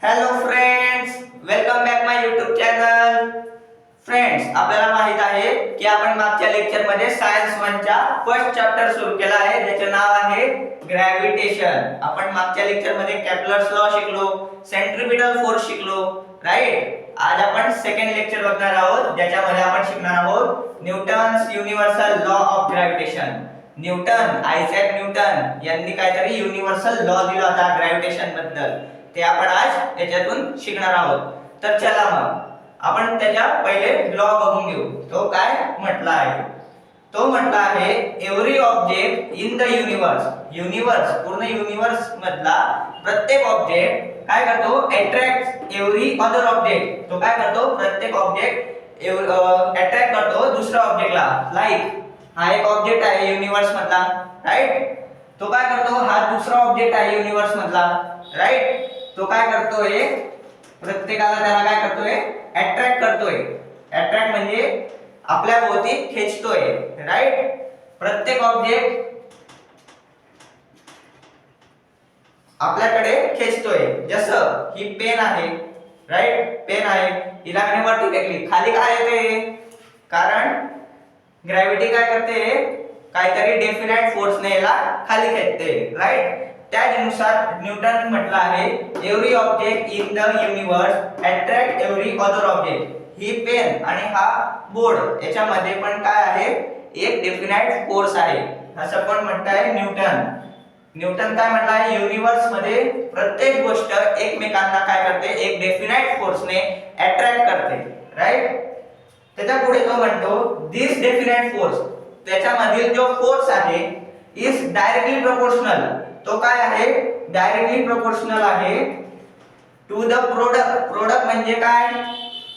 Hello friends, welcome back माय YouTube channel. Friends, आपल्याला माहित आहे की आपण मागच्या लेक्चर मध्ये सायन्स 1 चा फर्स्ट चॅप्टर सुरू केला आहे, ज्याचे नाव आहे ग्रॅव्हिटेशन. आपण मागच्या लेक्चर मध्ये केपलर्स लॉ शिकलो, सेंट्रिपिटल फोर्स शिकलो, राईट. आज आपण सेकंड लेक्चर बघणार आहोत, ज्याच्यामध्ये आपण शिकणार आहोत Newton's universal law of gravitation. Isaac Newton यांनी काहीतरी युनिव्हर्सल लॉ दिला होता ग्रॅव्हिटेशन बद्दल, ते आपण आज याच्यातून शिकणार आहोत. तर चला मग आपण त्याच्या पहिले लॉ बघून घेऊ. तो काय म्हटला आहे? तो म्हटला आहे every object in the universe पूर्ण युनिव्हर्स मधला प्रत्येक ऑब्जेक्ट काय करतो? Attract every other object. तो काय करतो? प्रत्येक ऑब्जेक्ट अट्रॅक्ट करतो दुसऱ्या ऑब्जेक्टला. लाईक हा एक ऑब्जेक्ट आहे युनिव्हर्स मधला, राईट. तो काय करतो? हा दुसरा ऑब्जेक्ट आहे युनिव्हर्स मधला, राईट. तो काय करतोय? प्रत्येकाला त्याला काय करतोय? अट्रॅक्ट करतोय. अट्रॅक्ट म्हणजे आपल्या भोवती खेचतोय, राईट. प्रत्येक ऑब्जेक्ट आपल्याकडे खेचतोय. जसं ही पेन आहे, राईट. पेन आहे, हिला वरती फेकली, खाली काय येते? कारण ग्रॅव्हिटी काय करते? काहीतरी डेफिनेट फोर्सने याला खाली खेचते, राईट. त्यानुसार न्यूटन म्हटलं आहे every object in the universe attract every other object. ही पेन आणि हा बोर्ड याच्यामध्ये पण काय आहे? एक डेफिनेट फोर्स आहे, असं पण म्हणताय न्यूटन काय म्हटलं आहे? युनिव्हर्स मध्ये प्रत्येक गोष्ट एकमेकांना काय करते? एक डेफिनेट फोर्सने अट्रॅक्ट करते, राईट. त्याच्या पुढे तो म्हणतो दिस डेफिनेट फोर्स, त्याच्यामधील जो फोर्स आहे इज डायरेक्टली प्रोपोर्शनल. तो काय आहे? डायरेक्टली प्रोपोर्शनल आहे टू द प्रोडक्ट म्हणजे काय?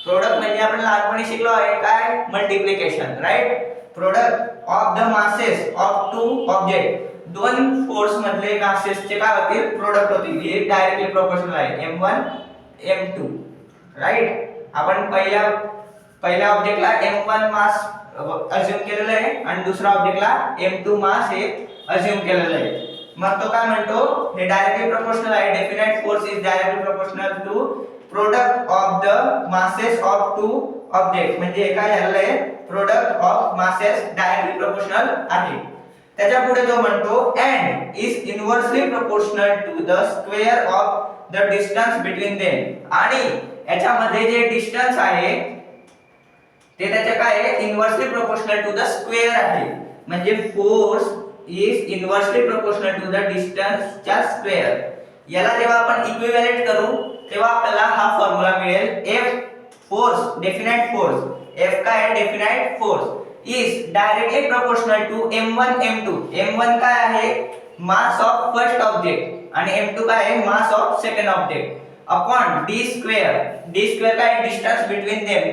प्रोडक्ट म्हणजे आपण लहानपणी शिकलो आहे काय? Multiplication, right. Product of the masses of two object. दोन फोर्स मधले मासेसचे काय होतील? प्रोडक्ट होतील. हे डायरेक्टली प्रोपोर्शनल आहे, m1 m2, राईट. आपण पहिल्या ऑब्जेक्टला m1 मास अज्युम केलेलं आहे आणि दुसऱ्या ऑब्जेक्टला m2 मास हे अज्युम केलेलं आहे. मग तो काय म्हणतो? हे डायरेक्टली प्रोपोर्शनल आहे. Definite force is directly proportional to product of the masses of two object. म्हणजे हे काय झालेलं आहे? Product of masses directly proportional आहे. त्याच्या पुढे तो म्हणतो and is inversely proportional to the square of the distance between them. आणि याच्यामध्ये जे डिस्टन्स आहे ते त्याच्या काय आहे? Inversely proportional to the square आहे. म्हणजे force is inversely proportional to the distance च्या स्क्वेअर. याला जेव्हा आपण इक्विव्हॅलेंट करू तेव्हा आपल्याला हा फॉर्म्युला मिळेल. F force, definite force, F काय आहे? Definite force is directly proportional to m1 m2. m1 काय आहे? मास ऑफ फर्स्ट ऑब्जेक्ट आणि m2 काय आहे? Mass of second object upon d square. d square काय? Distance between them.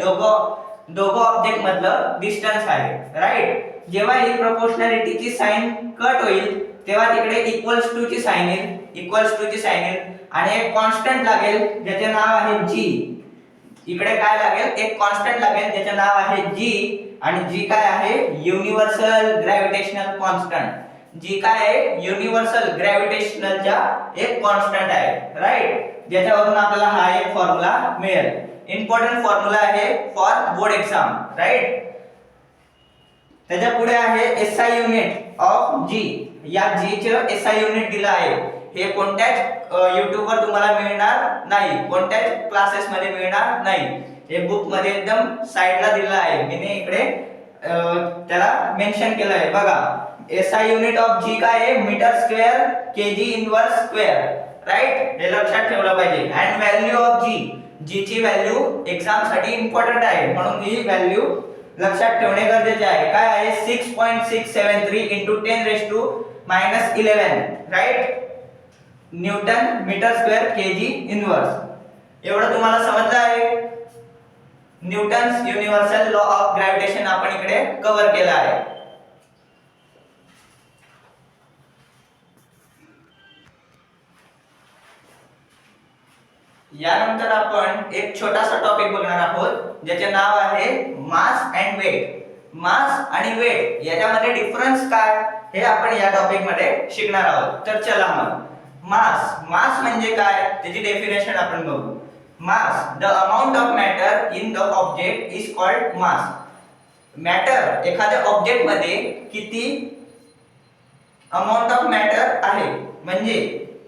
दोघं object मधलं डिस्टन्स आहे, राईट. जेव्हा ही प्रोपोर्शनॅलिटीची साइन कट होईल तेव्हा तिकडे इक्वल्स टू ची साइन येईल आणि एक कॉन्स्टंट लागेल ज्याचे नाव आहे g. इकडे काय लागेल? एक कॉन्स्टंट लागेल ज्याचे नाव आहे g. आणि g काय आहे? Universal gravitational constant. g काय आहे? युनिव्हर्सल ग्रॅव्हिटेशनलचा एक कॉन्स्टंट आहे, राईट. ज्याच्यावरून आपल्याला हा एक फॉर्म्युला मिळेल. इम्पॉर्टंट फॉर्म्युला आहे फॉर बोर्ड एक्झाम, राईट. त्याच्या पुढे आहे SI युनिट ऑफ G. या G चे SI युनिट दिलं आहे. हे कोणत्याच YouTube वर तुम्हाला मिळणार नाही, कोणत्याच क्लासेस मध्ये मिळणार नाही. हे बुक मध्ये एकदम साइडला दिलं आहे. मी इकडे त्याला मेन्शन केलं आहे, बघा. SI युनिट ऑफ G काय आहे? Metre square kg inverse square, right. हे लक्षात ठेवलं पाहिजे. अँड व्हॅल्यू ऑफ G ची व्हॅल्यू एक्झाम साठी इम्पॉर्टंट आहे, म्हणून ही व्हॅल्यू लक्षात ठेवणे गरजेचे आहे. काय आहे? 6.673 × 10⁻11, right. Newton metre square kg inverse. एवढं तुम्हाला समजलं आहे? Newton's universal law of gravitation आपण इकडे कव्हर केला आहे. यानंतर आपण एक छोटासा टॉपिक बघणार आहोत, ज्याचे नाव आहे मास अँड वेट. मास आणि वेट याच्यामध्ये डिफरन्स काय हे आपण या टॉपिक मध्ये शिकणार आहोत. तर चला मग मास म्हणजे काय त्याची डेफिनेशन आपण बघू. Mass the amount of matter in the object is called mass. Matter एखाद्या ऑब्जेक्ट मध्ये किती अमाउंट ऑफ मॅटर आहे, म्हणजे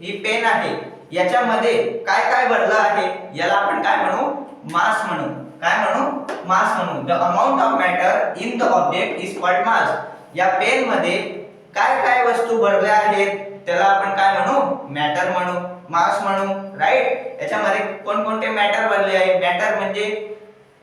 ही पेन आहे याच्यामध्ये काय काय भरलं आहे याला आपण काय म्हणू, मास म्हणू. काय म्हणू, मास म्हणू. The amount of matter in the object is called मास. या पेन मध्ये काय काय वस्तू भरल्या आहेत त्याला आपण काय म्हणू, मॅटर म्हणू, मास म्हणू. राईट. याच्यामध्ये कोणकोणते मॅटर भरले आहे, मॅटर म्हणजे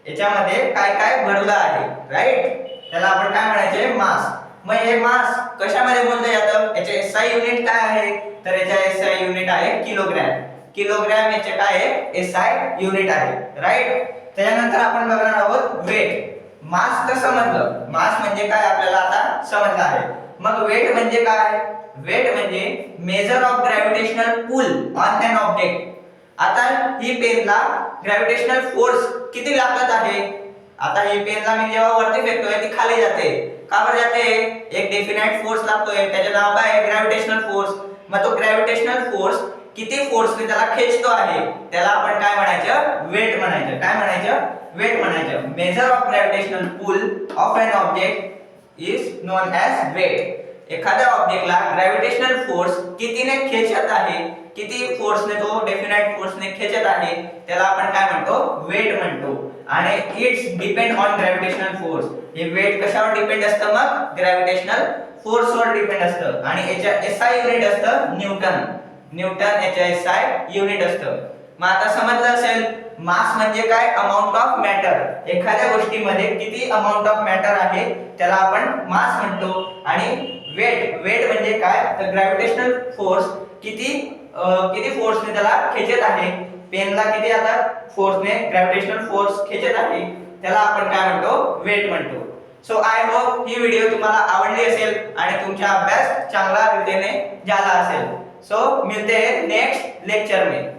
याच्यामध्ये काय काय भरलं आहे. राईट. त्याला आपण काय म्हणायचे, मास. मग हे मास कशामध्ये मोजलं जातं, याचे एसआय युनिट काय आहे, तर याचे एसआय युनिट आहे किलोग्रॅम. किलोग्रॅम याचे काय आहे, एसआय युनिट आहे. राईट. त्यानंतर आपण बघणार आहोत वेट. मास तर समजलं, मास म्हणजे काय आपल्याला आता समजलं आहे. मग वेट म्हणजे काय, वेट म्हणजे measure of gravitational pull on an object. आता ही पेनला ग्रॅव्हिटेशनल फोर्स किती लागत आहे. आता ही पेनला मी जेव्हा वरती फेकतोय ती खाली जाते. का बरं जाते, एक डेफिनाइट फोर्स लागतोय, त्याचे नाव काय आहे, ग्रॅव्हिटेशनल फोर्स. मग तो ग्रॅव्हिटेशनल फोर्स किती फोर्सने त्याला खेचतो आहे त्याला आपण काय म्हणायचं, वेट म्हणायचं. काय म्हणायचं, वेट म्हणायचं. Measure of gravitational pull of an object is known as weight. एखाद्या ऑब्जेक्टला ग्रॅव्हिटेशनल फोर्स कितीने खेचत आहे, किती फोर्सने तो डेफिनाइट फोर्सने खेचत आहे त्याला आपण काय म्हणतो, वेट म्हणतो. आणि it's depend on gravitational force. हे वेट कशावर डिपेंड असतं, मग ग्रॅव्हिटेशनल फोर्स वर डिपेंड असतं. आणि याच्या एसआय युनिट असतं न्यूटन. न्यूटन याच्या एसआय युनिट असतं. मग आता समजलं असेल मास म्हणजे काय, अमाउंट ऑफ मॅटर. एखाद्या गोष्टीमध्ये किती अमाउंट ऑफ मॅटर आहे त्याला आपण मास म्हणतो. आणि वेट, वेट म्हणजे काय, तर ग्रॅव्हिटेशनल फोर्स किती फोर्सने त्याला खेचत आहे, पेनला किती आता फोर्सने ग्रॅव्हिटेशनल फोर्स खेचत आहे त्याला आपण काय म्हणतो, वेट म्हणतो. So I hope he video तुम्हाला आवडली असेल आणि तुमचा अभ्यास चांगला रीतीने झाला असेल. सो मिलते हैं नेक्स्ट लेक्चर में.